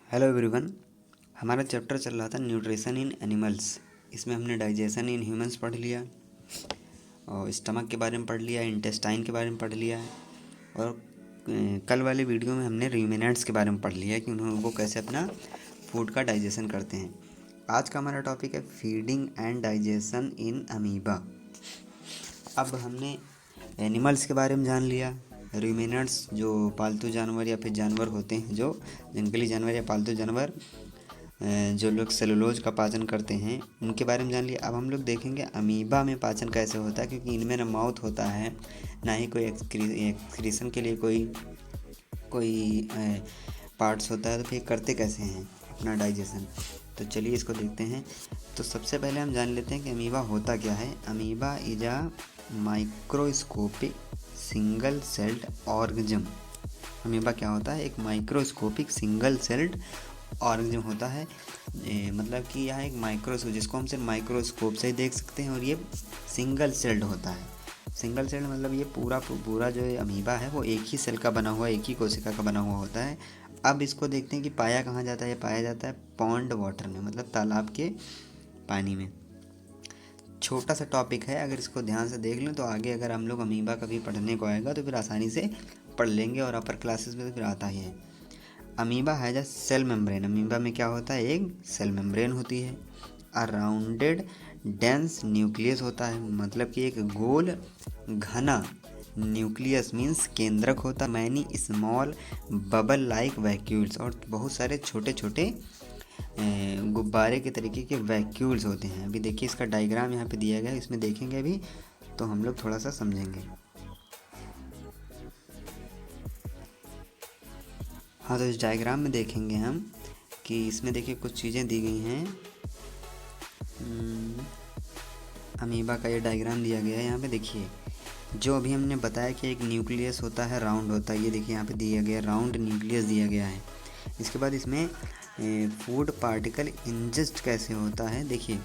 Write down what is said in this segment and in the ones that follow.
Hello everyone. हमारा chapter चल रहा था न्यूट्रिशन इन एनिमल्स। इसमें हमने डाइजेशन इन ह्यूमंस पढ़ लिया और स्टमक के बारे में पढ़ लिया, इंटेस्टाइन के बारे में पढ़ लिया और कल वाले वीडियो में हमने रूमिनेंट्स के बारे में पढ़ लिया कि उन्होंने वो कैसे अपना फूड का डाइजेशन करते हैं। आज का हमारा टॉपिक है feeding and digestion in amoeba. अब हमने एनिमल्स के बारे में जान लिया। रूमिनेंट्स जो पालतू जानवर या फिर जानवर होते हैं, जो जंगली जानवर या पालतू जानवर जो लोग सेलुलोज का पाचन करते हैं, उनके बारे में जान लिया। अब हम लोग देखेंगे अमीबा में पाचन कैसे होता है, क्योंकि इनमें ना माउथ होता है, ना ही कोई एक्सक्रीशन के लिए कोई पार्ट्स होता है। तो फिर करते कैसे हैं अपना डाइजेशन, तो चलिए इसको देखते हैं। तो सबसे पहले हम जान लेते हैं कि अमीबा होता क्या है। Amoeba is a microscopic single celled organism. Amoeba क्या होता है? एक माइक्रोस्कोपिक सिंगल सेल्ड ऑर्गेनिज्म होता है। मतलब कि यह एक माइक्रोस्कोप, जिसको हम सिर्फ माइक्रोस्कोप से ही देख सकते हैं, और ये सिंगल सेल्ड होता है। सिंगल सेल्ड मतलब ये पूरा जो अमीबा है वो एक ही सेल का बना हुआ, एक ही कोशिका का बना हुआ होता है। अब इसको देखते हैं कि पाया कहाँ जाता है। ये पाया जाता है पॉन्ड वाटर में, मतलब तालाब के पानी में। छोटा सा टॉपिक है, अगर इसको ध्यान से देख लें तो आगे अगर हम लोग अमीबा कभी पढ़ने को आएगा तो फिर आसानी से पढ़ लेंगे, और अपर क्लासेस में तो फिर आता ही है। Amoeba has a cell membrane. Amoeba में क्या होता है? एक सेल मेम्ब्रेन होती है। अ राउंडेड डेंस न्यूक्लियस होता है, मतलब कि एक गोल घना न्यूक्लियस मीन्स केंद्रक होता है। Many small bubble like vacuoles, और बहुत सारे छोटे छोटे गुब्बारे के तरीके के वैक्यूल्स होते हैं। अभी देखिए इसका डायग्राम यहाँ पे दिया गया है, इसमें देखेंगे अभी तो हम लोग थोड़ा सा समझेंगे। हाँ, तो इस डायग्राम में देखेंगे हम कि इसमें देखिए कुछ चीज़ें दी गई हैं। अमीबा का ये डायग्राम दिया गया है। यहाँ पे देखिए जो अभी हमने बताया कि एक न्यूक्लियस होता है, राउंड होता है। ये देखिए यहाँ पे दिया गया राउंड न्यूक्लियस दिया गया है। इसके बाद इसमें फूड पार्टिकल इंजेस्ट कैसे होता है। देखिए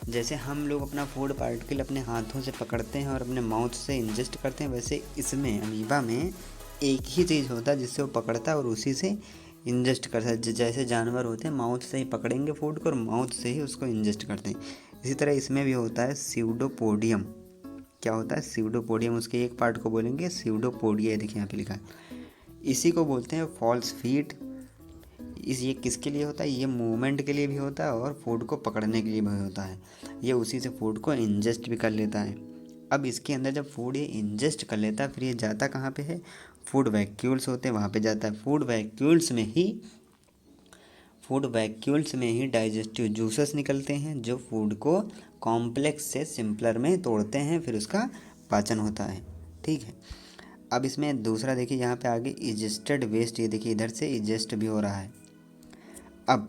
जैसे हम लोग अपना फूड पार्टिकल अपने हाथों से पकड़ते हैं और अपने माउथ से इंजेस्ट करते हैं, वैसे इसमें अमीबा में एक ही चीज़ होता है जिससे वो पकड़ता है और उसी से इंजेस्ट करता है। जैसे जानवर होते हैं माउथ से ही पकड़ेंगे फूड को और माउथ से ही उसको इंजेस्ट करते हैं, इसी तरह इसमें भी होता है स्यूडोपोडियम। क्या होता है? स्यूडोपोडियम। उसके एक पार्ट को बोलेंगे स्यूडोपोडिया। देखिए यहाँ पे लिखा है, इसी को बोलते हैं फॉल्स फीट। ये किसके लिए होता है? ये मूवमेंट के लिए भी होता है और फूड को पकड़ने के लिए भी होता है। ये उसी से फूड को इंजेस्ट भी कर लेता है। अब इसके अंदर जब फूड ये इंजेस्ट कर लेता है, फिर ये जाता कहाँ पे है? फूड वैक्यूल्स होते हैं वहाँ पे जाता है। फूड वैक्यूल्स में ही डाइजेस्टिव जूसेस निकलते हैं, जो फूड को कॉम्प्लेक्स से सिंपलर में तोड़ते हैं, फिर उसका पाचन होता है। ठीक है। अब इसमें दूसरा देखिए यहाँ पे आगे इजेस्टेड वेस्ट, ये देखिए इधर से इजेस्ट भी हो रहा है। अब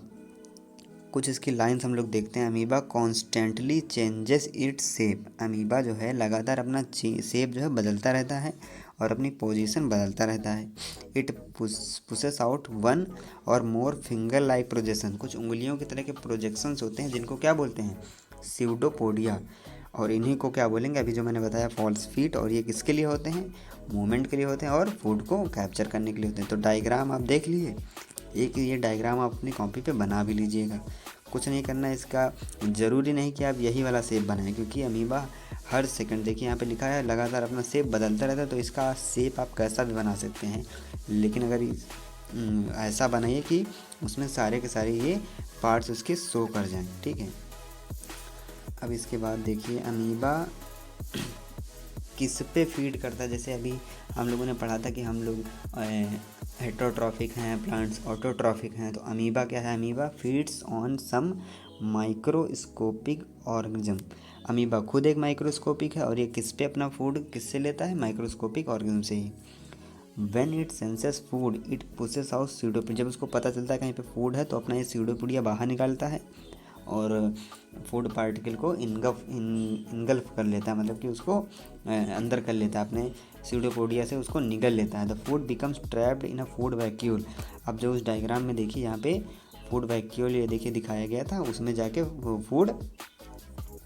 कुछ इसकी लाइंस हम लोग देखते हैं। Amoeba constantly changes its shape. Amoeba जो है लगातार अपना शेप जो है बदलता रहता है और अपनी पोजीशन बदलता रहता है। इट पुशेस आउट वन और मोर फिंगर लाइक प्रोजेक्शन। कुछ उंगलियों की तरह के प्रोजेक्शंस होते हैं जिनको क्या बोलते हैं? स्यूडोपोडिया। और इन्हीं को क्या बोलेंगे? अभी जो मैंने बताया फॉल्स फीट। और ये किसके लिए होते हैं? मूवमेंट के लिए होते हैं और फूड को कैप्चर करने के लिए होते हैं। तो डायग्राम आप देख लिए, एक ये डायग्राम आप अपनी कॉपी पे बना भी लीजिएगा। कुछ नहीं करना है, इसका ज़रूरी नहीं कि आप यही वाला शेप बनाएं, क्योंकि अमीबा हर सेकंड, देखिए यहाँ पे लिखा है, लगातार अपना शेप बदलता रहता है। तो इसका शेप आप कैसा भी बना सकते हैं, लेकिन अगर ऐसा बनाइए कि उसमें सारे के सारे ये पार्ट्स उसके शो कर जाएं। ठीक है। अब इसके बाद देखिए अमीबा किस पे फीड करता है। जैसे अभी हम लोगों ने पढ़ा था कि हम लोग हेटरोट्रॉफिक हैं, प्लांट्स ऑटोट्रॉफिक हैं। तो अमीबा क्या है? Amoeba feeds on some microscopic organism. Amoeba खुद एक माइक्रोस्कोपिक है और ये किस पे अपना फूड किससे लेता है? माइक्रोस्कोपिक ऑर्गेनिज्म से ही। When it senses food it pushes out pseudopodia. जब उसको पता चलता है कहीं पे फूड है तो अपना ये स्यूडोपोडिया बाहर निकालता है और फूड पार्टिकल को इनगल्फ कर लेता है, मतलब कि उसको अंदर कर लेता है, अपने स्यूडोपोडिया से उसको निगल लेता है। The food becomes trapped in a food vacuole. अब जो उस डायग्राम में देखिए यहाँ पे फूड वैक्यूल ये देखिए दिखाया गया था, उसमें जाके वो फूड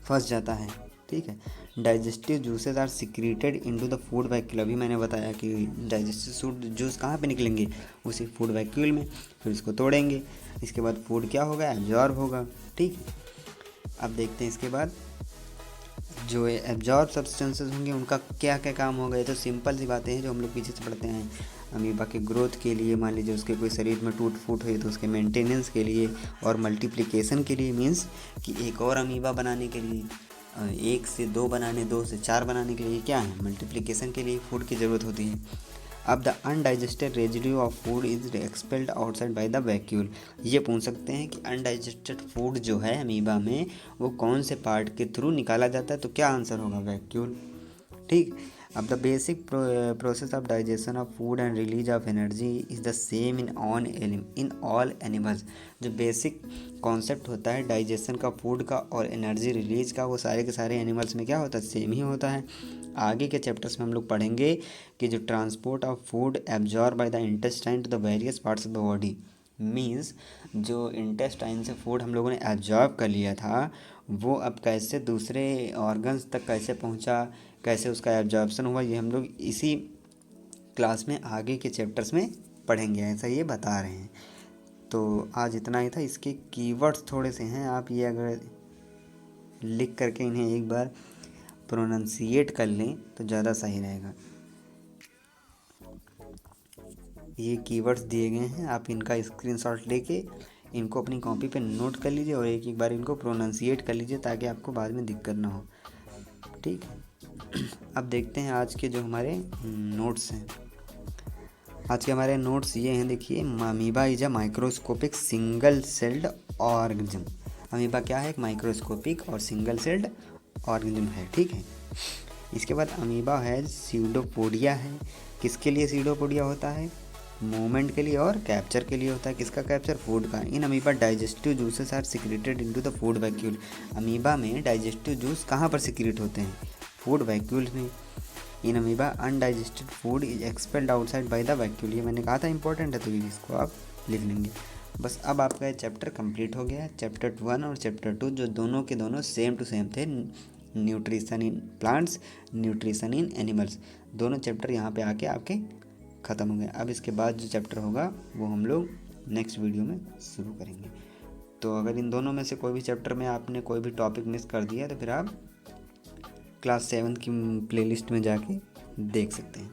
फंस जाता है। ठीक है। Digestive juices are secreted into the food vacuole. अभी मैंने बताया कि डाइजेस्टिव जूस कहाँ पे निकलेंगे, उसी फूड वैक्यूल में। फिर इसको तोड़ेंगे, इसके बाद फूड क्या होगा, एब्जॉर्ब होगा। ठीक है, अब देखते हैं इसके बाद जो एब्जॉर्ब सब्सटेंसेस होंगे उनका क्या क्या काम होगा। ये तो सिंपल सी बातें हैं जो हम लोग पीछे से पढ़ते हैं। अमीबा के ग्रोथ के लिए, मान लीजिए उसके कोई शरीर में टूट फूट हुई तो उसके मेंटेनेंस के लिए, और मल्टीप्लिकेशन के लिए, मीन्स कि एक और अमीबा बनाने के लिए, 1 से 2 बनाने, 2 से 4 बनाने के लिए क्या है, मल्टीप्लिकेशन के लिए फूड की ज़रूरत होती है। अब the undigested residue of food is expelled outside by the vacuole. ये पूछ सकते हैं कि अनडाइजेस्टेड फूड जो है अमीबा में वो कौन से पार्ट के थ्रू निकाला जाता है, तो क्या आंसर होगा, वैक्यूल। ठीक, अब the basic process of digestion of food and release of energy is the same in all animals. जो बेसिक कॉन्सेप्ट होता है डाइजेशन का, फूड का और एनर्जी रिलीज का, वो सारे के सारे एनिमल्स में क्या होता है, सेम ही होता है। आगे के चैप्टर्स में हम लोग पढ़ेंगे कि जो transport of food absorb by the intestine to the various parts of the body, means जो इंटेस्टाइन से फूड हम लोगों ने एब्जॉर्ब कर लिया था वो अब कैसे दूसरे ऑर्गन्स तक कैसे पहुंचा, कैसे उसका एब्जॉर्प्शन हुआ, ये हम लोग इसी क्लास में आगे के चैप्टर्स में पढ़ेंगे, ऐसा ये बता रहे हैं। तो आज इतना ही था। इसके कीवर्ड्स थोड़े से हैं, आप ये अगर लिख करके इन्हें एक बार प्रोनंसिएट कर लें तो ज़्यादा सही रहेगा। ये कीवर्ड्स दिए गए हैं, आप इनका स्क्रीनशॉट लेके इनको अपनी कॉपी पे नोट कर लीजिए और एक एक बार इनको प्रोनंसिएट कर लीजिए ताकि आपको बाद में दिक्कत ना हो। ठीक है, अब देखते हैं आज के जो हमारे नोट्स हैं। आज के हमारे नोट्स ये हैं, देखिए, amoeba is a microscopic single celled organism. Amoeba क्या है, एक माइक्रोस्कोपिक और सिंगल सेल्ड ऑर्गेनिज्म है। ठीक है, इसके बाद अमीबा है सीडोपोडिया है। किसके लिए सीडोपोडिया होता है, मूवमेंट के लिए और कैप्चर के लिए होता है। किसका कैप्चर, फूड का। In amoeba digestive juices are secreted into the food vacuole. Amoeba में डाइजेस्टिव जूस कहाँ पर सिक्रेट होते हैं, फूड वैक्यूल में। In amoeba undigested food is expelled outside by the vacuole. ये मैंने कहा था इंपॉर्टेंट है, तो ये इसको आप लिख लेंगे। बस अब आपका ये चैप्टर कंप्लीट हो गया है। चैप्टर 1 और चैप्टर 2 जो दोनों के दोनों सेम टू सेम थे, nutrition in plants, nutrition in animals, दोनों चैप्टर यहाँ पे आके आपके ख़त्म हो गए। अब इसके बाद जो चैप्टर होगा वो हम लोग नेक्स्ट वीडियो में शुरू करेंगे। तो अगर इन दोनों में से कोई भी चैप्टर में आपने कोई भी टॉपिक मिस कर दिया तो फिर आप क्लास 7 की प्लेलिस्ट में जाके देख सकते हैं।